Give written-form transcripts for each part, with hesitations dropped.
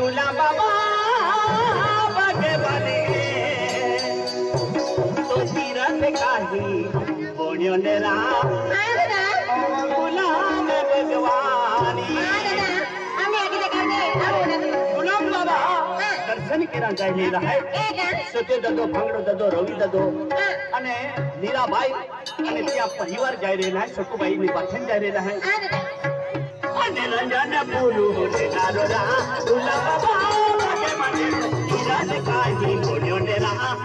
गुलाम बाबा भगवाने तो तीरथ काही बोण्यो ने राम गुलाम भगवानी गुलाम बाबा दर्शन केरा जाय ले रहा है सत्य ददो भांगड़ो ददो रवि ददो अने नीराबाई अने त्या परिवार जाय रेला है सकुबाई ની પાછળ जाय रेला है अने रंजन पुरु ने नारोरा गुलाम बाबा के मने तीरथ काही बोण्यो ने राम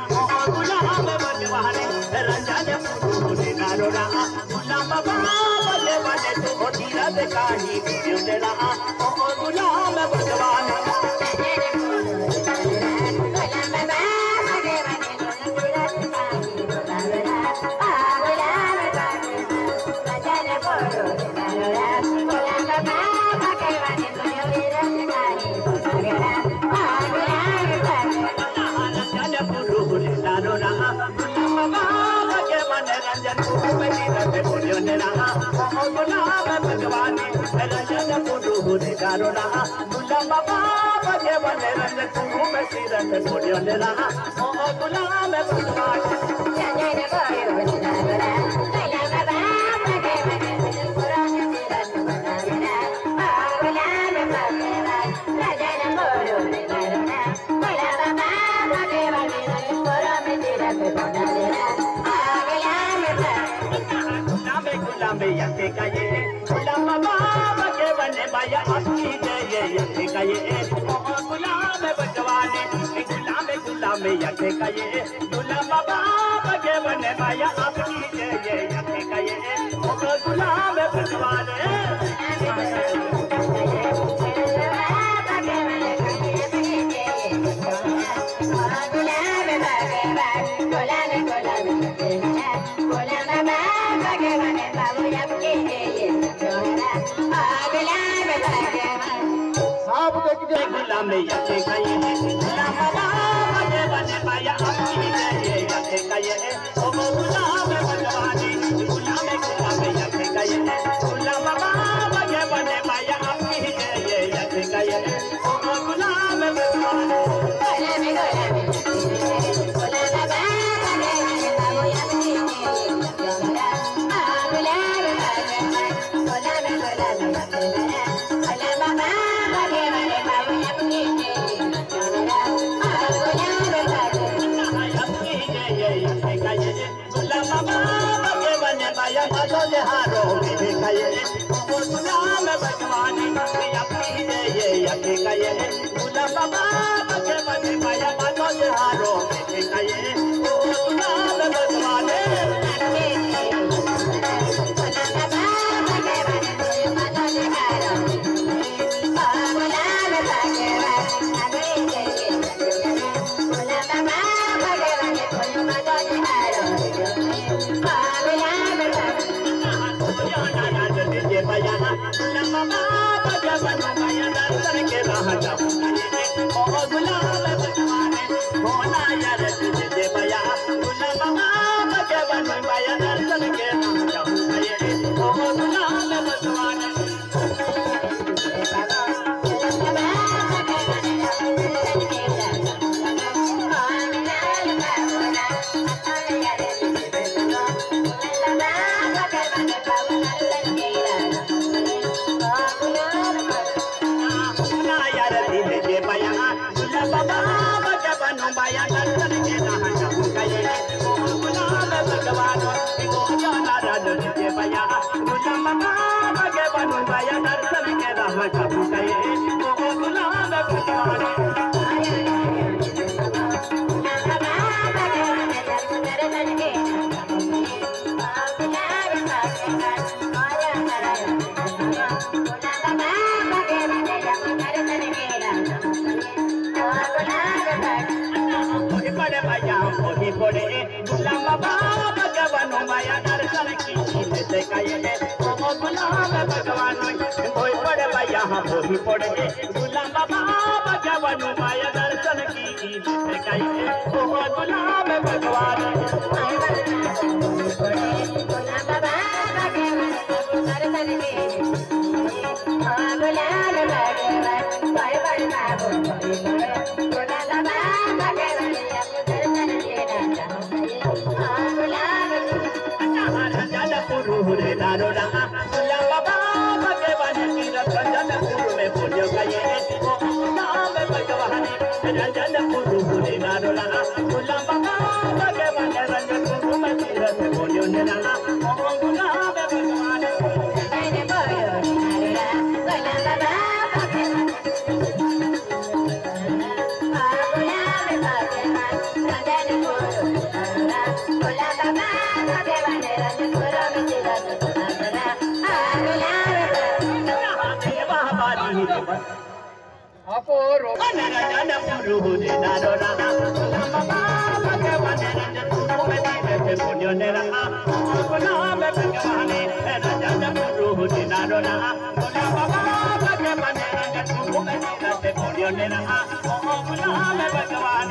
गुलाम भगवाने रंजन पुरु ने नारोरा गुलाम बाबा के मने तो तीरथ काही बोण्यो ने राम गुलाम भगवाने कारोना गुलाम बाबा के बने रंग तू में सिरत छोड़ियो ने रहा ओ गुलाम भगवान जाने रे गयो नारोरा गुलाम बाबा के बने पुराने सिरत बनाना गुलाम भगवान राजा बोलो रे नारोरा गुलाम बाबा के बने पुराने सिरत बनाना गुलाम यके का ये गुलाम बाबा के बने माया आपकी जय यके का ये गुलाम भगवाने गुलाम यके का ये गुलाम बाबा के बने माया आपकी जय यके का ये गुलाम भगवाने गुलाम यके का ये गुलाम बाबा के बने माया आपकी जय यके का ये गुलाम भगवाने गुलाम यके का ये गुलाम बाबा के बने माया आपकी जय यके का ये गुलाम भगवाने हारो में खाए गुलाम भगवाने अपनी जय यके का ये गुलाम बाबा के बने माया बातो हारो में खाए गुलाम भगवाने गुलाम बाबा भगवान माया दर्शन की गुलाम भगवान कोई पड़े यहाँ वही पड़े गुलाम बाबा भगवान माया दर्शन की गुलाम भगवान गुलाम भगवान पानी रे बस अपोरो अनरा जाना पुरु रे नारो राना बाबा भगवान रंजन पुरु में दीने से पुण्य ने रहा अपना में भगवान अनरा जाना पुरु रे नारो राना बाबा भगवान रंजन पुरु में दीने से पुण्य ने रहा अपना में भगवान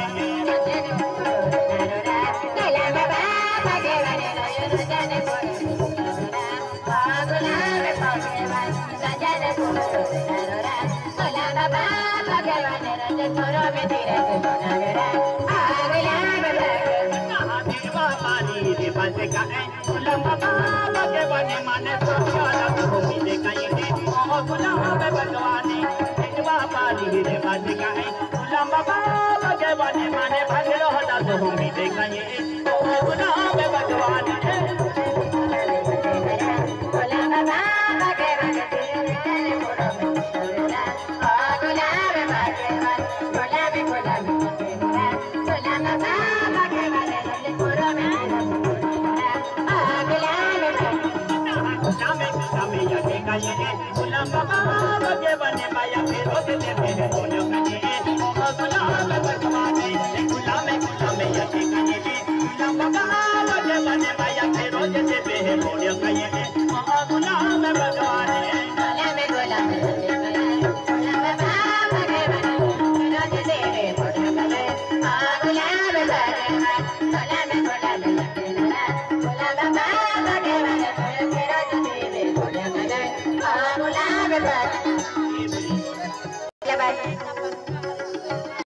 Bye.